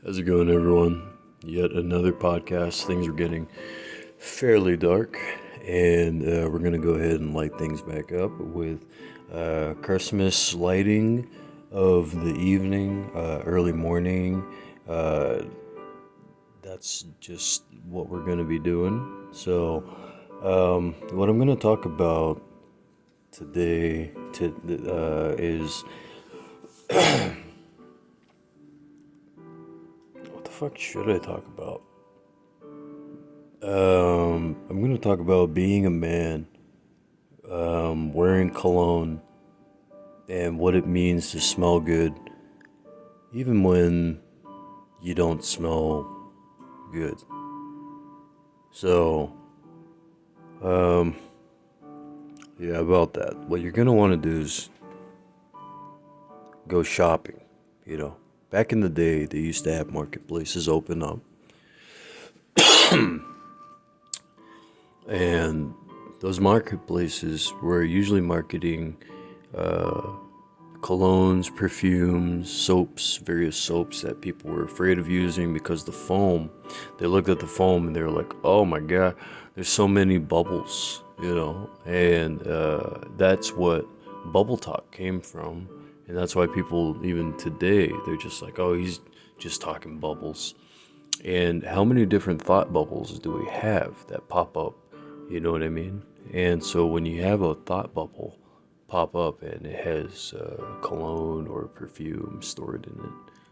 How's it going, everyone? Yet another podcast. Things are getting fairly dark, and we're going to go ahead and light things back up with Christmas lighting of the evening, early morning. Uh, that's just what we're going to be doing. So, what I'm going to talk about today is what the fuck should I talk about? I'm gonna talk about being a man, wearing cologne, and what it means to smell good, even when you don't smell good. So, um, yeah, about that. What you're gonna want to do is go shopping. You know, back in the day, they used to have marketplaces open up, and those marketplaces were usually marketing uh, colognes, perfumes, soaps, various soaps that people were afraid of using because the foam, they looked at the foam and they were like, oh my God, there's so many bubbles, and that's what bubble talk came from. And that's why people, even today, they're just like, oh, he's just talking bubbles. And how many different thought bubbles do we have that pop up? You know what I mean? And so when you have a thought bubble pop up and it has cologne or perfume stored in it,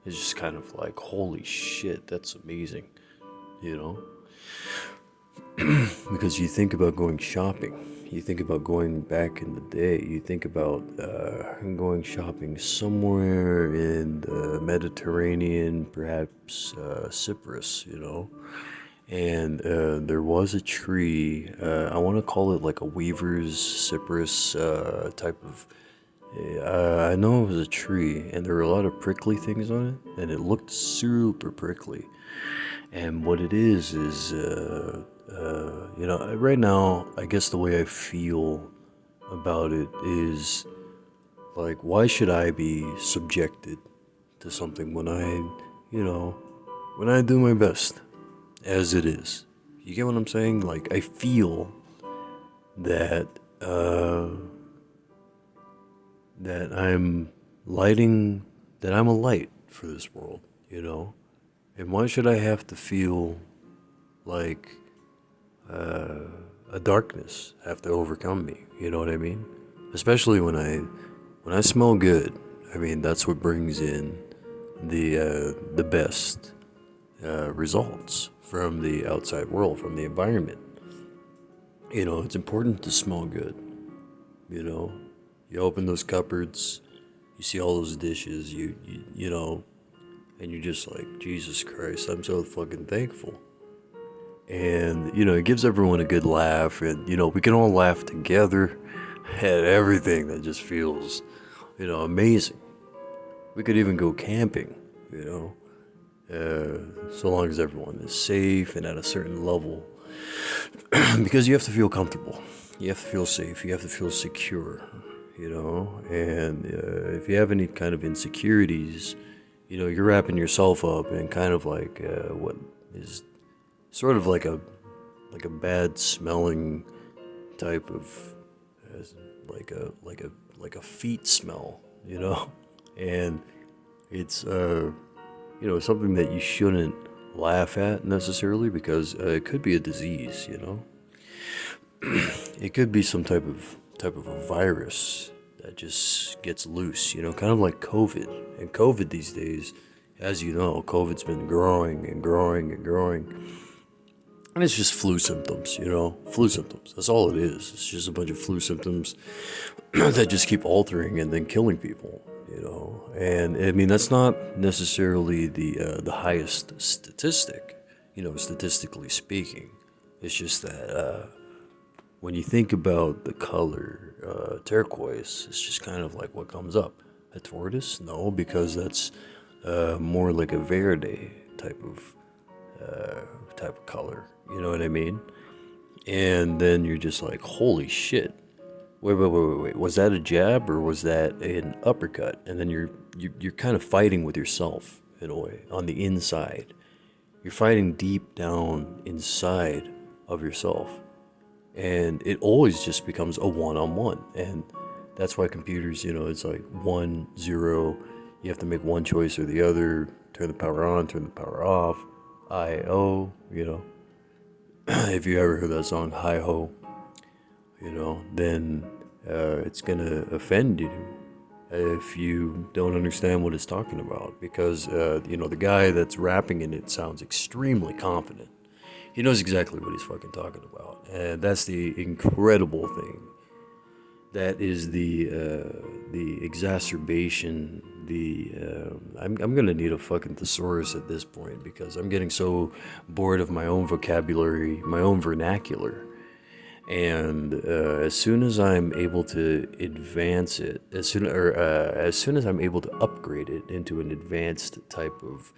it's just kind of like, holy shit, that's amazing, you know? Because you think about going shopping, you think about going back in the day, you think about going shopping somewhere in the Mediterranean, perhaps Cyprus, and there was a tree. I want to call it like a weaver's cypress type of. I know it was a tree, and there were a lot of prickly things on it, and it looked super prickly. And what it is right now, I guess the way I feel about it is like, why should I be subjected to something when when I do my best? As it is. You get what I'm saying? Like, I feel that that I'm a light for this world, And why should I have to feel like a darkness have to overcome me? You know what I mean? Especially when I smell good. I mean, that's what brings in the best results from the outside world, from the environment. It's important to smell good. You open those cupboards, you see all those dishes, and you're just like, Jesus Christ, I'm so fucking thankful. And, it gives everyone a good laugh, and, we can all laugh together at everything that just feels, amazing. We could even go camping, so long as everyone is safe and at a certain level. Because you have to feel comfortable, you have to feel safe, you have to feel secure, and if you have any kind of insecurities, you're wrapping yourself up in kind of like what is sort of like a bad smelling type of like a feet smell, and it's something that you shouldn't laugh at necessarily, because it could be a disease, It could be some type of a virus that just gets loose, kind of like COVID. And COVID these days, as you know, COVID's been growing and growing and growing. And it's just flu symptoms, flu symptoms. That's all it is. It's just a bunch of flu symptoms that just keep altering and then killing people, And I mean, that's not necessarily the highest statistic, statistically speaking. It's just that when you think about the color turquoise, it's just kind of like what comes up. A tortoise? No, because that's more like a verde type of color. You know what I mean? And then you're just like, holy shit. Wait. Was that a jab or was that an uppercut? And then you're kind of fighting with yourself in a way, on the inside. You're fighting deep down inside of yourself. And it always just becomes a one-on-one. And that's why computers, it's like 1-0. You have to make one choice or the other. Turn the power on, turn the power off. I-O. If you ever heard that song, hi-ho, then it's gonna offend you if you don't understand what it's talking about. Because, the guy that's rapping in it sounds extremely confident. He knows exactly what he's fucking talking about. And that's the incredible thing. That is the exacerbation, I'm gonna need a fucking thesaurus at this point, because I'm getting so bored of my own vocabulary, my own vernacular. And as soon as I'm able to advance it, as soon as I'm able to upgrade it into an advanced type of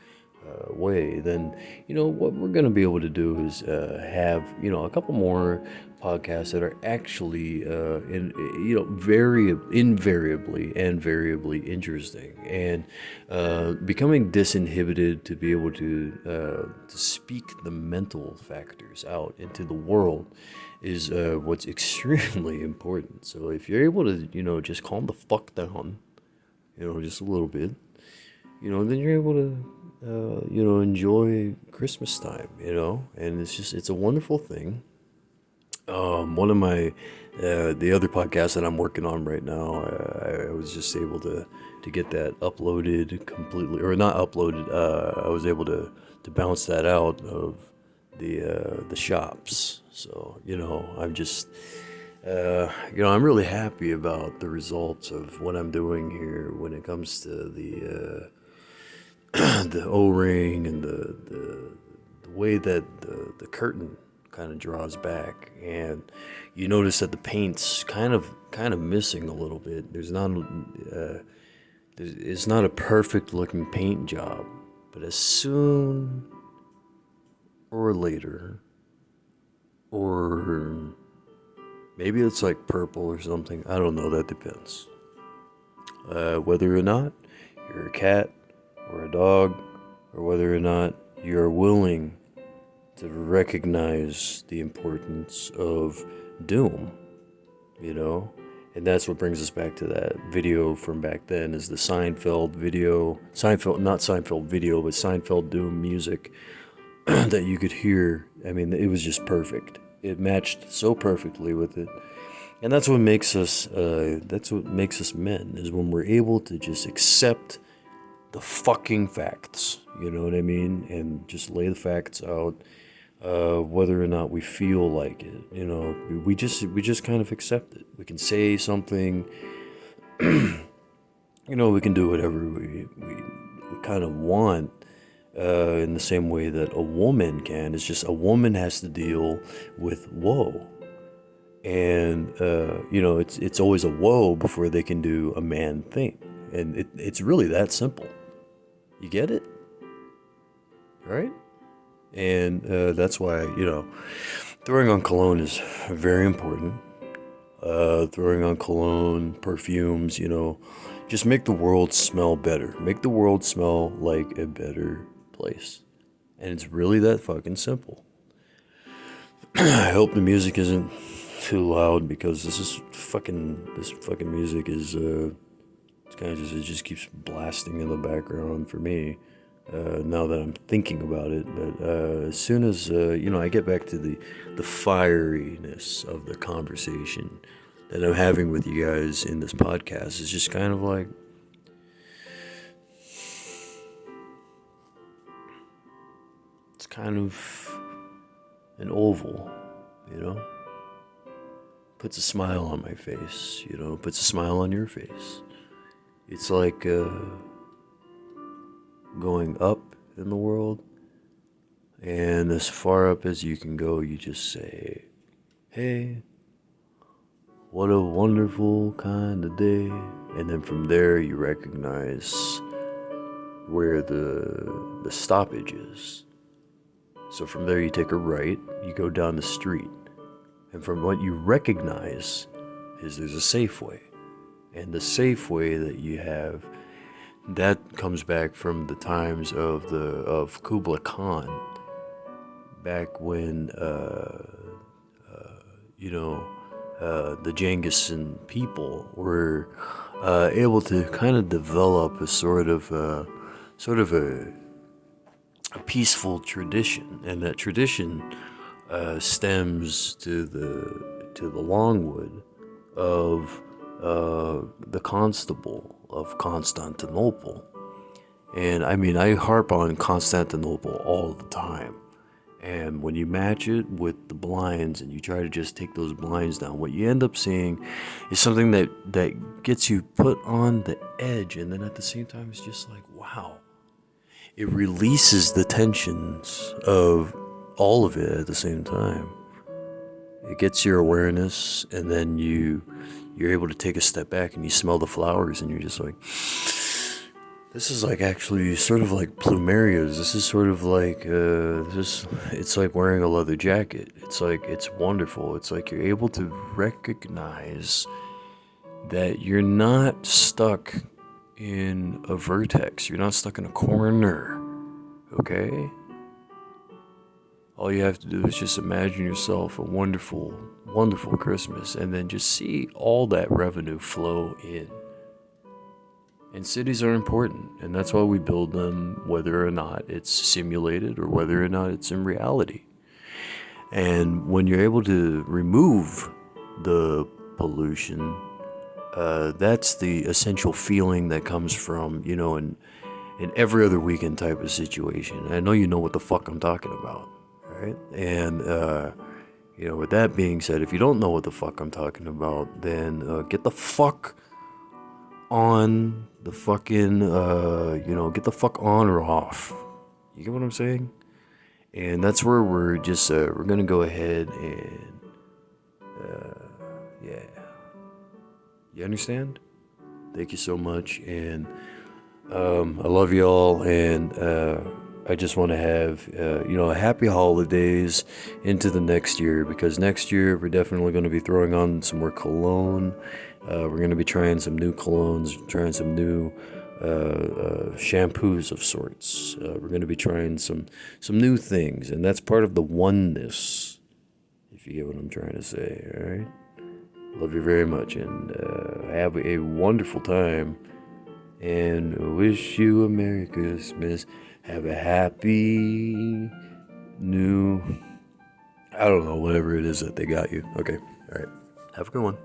way, then what we're gonna be able to do is have a couple more podcasts that are actually very invariably and variably interesting, and becoming disinhibited to be able to speak the mental factors out into the world is what's extremely important. So if you're able to just calm the fuck down, just a little bit, then you're able to enjoy Christmas time, and it's a wonderful thing. One of my, the other podcast that I'm working on right now, I was just able to get that uploaded completely, or not uploaded, I was able to bounce that out of the shops. So, I'm just, I'm really happy about the results of what I'm doing here when it comes to the the O-ring and the way that the curtain kind of draws back, and you notice that the paint's kind of missing a little bit. It's not a perfect looking paint job, but as soon or later, or maybe it's like purple or something, I don't know, that depends. Whether or not you're a cat or a dog, or whether or not you're willing to recognize the importance of doom, and that's what brings us back to that video from back then, is the Seinfeld video, not Seinfeld video, but Seinfeld doom music that you could hear. I mean, it was just perfect. It matched so perfectly with it. And that's what makes us men, is when we're able to just accept the fucking facts, you know what I mean? And just lay the facts out, whether or not we feel like it, we just kind of accept it. We can say something, we can do whatever we kind of want, in the same way that a woman can. It's just a woman has to deal with woe. And, it's always a woe before they can do a man thing. And it's really that simple. You get it? Right? And that's why, throwing on cologne is very important. Throwing on cologne, perfumes, just make the world smell better. Make the world smell like a better place. And it's really that fucking simple. I hope the music isn't too loud, because this fucking music is it's kind of it just keeps blasting in the background for me, now that I'm thinking about it. But as soon as I get back to the fieriness of the conversation that I'm having with you guys in this podcast, it's just kind of like, it's kind of an oval, puts a smile on my face, puts a smile on your face. It's like going up in the world, and as far up as you can go, you just say, hey, what a wonderful kind of day. And then from there, you recognize where the stoppage is. So from there, you take a right, you go down the street, and from what you recognize is there's a Safeway. And the Safeway that you have that comes back from the times of Kublai Khan, back when you know the Genghisian people were able to kind of develop a sort of a peaceful tradition, and that tradition stems to the Longwood of the Constable of Constantinople. And I mean, I harp on Constantinople all the time. And when you match it with the blinds and you try to just take those blinds down, what you end up seeing is something that gets you put on the edge. And then at the same time, it's just like, wow. It releases the tensions of all of it at the same time. It gets your awareness, and then you're able to take a step back and you smell the flowers, and you're just like, this is like actually sort of like plumerias. This is sort of like it's like wearing a leather jacket. It's like, it's wonderful. It's like you're able to recognize that you're not stuck in a vertex. You're not stuck in a corner. Okay? All you have to do is just imagine yourself a wonderful, wonderful Christmas, and then just see all that revenue flow in. And cities are important, and that's why we build them, whether or not it's simulated or whether or not it's in reality. And when you're able to remove the pollution, that's the essential feeling that comes from, in every other weekend type of situation. I know you know what the fuck I'm talking about, right? And, with that being said, if you don't know what the fuck I'm talking about, then get the fuck on the fucking, get the fuck on or off. You get what I'm saying? And that's where we're just, we're gonna go ahead and, yeah. You understand? Thank you so much, and I love y'all, and I just want to have a happy holidays into the next year, because next year we're definitely going to be throwing on some more cologne. We're going to be trying some new colognes, trying some new shampoos of sorts. We're going to be trying some new things, and that's part of the oneness, if you get what I'm trying to say. All right. Love you very much, and have a wonderful time, and wish you a Merry Christmas. Have a happy new, I don't know, whatever it is that they got you. Okay, all right. Have a good one.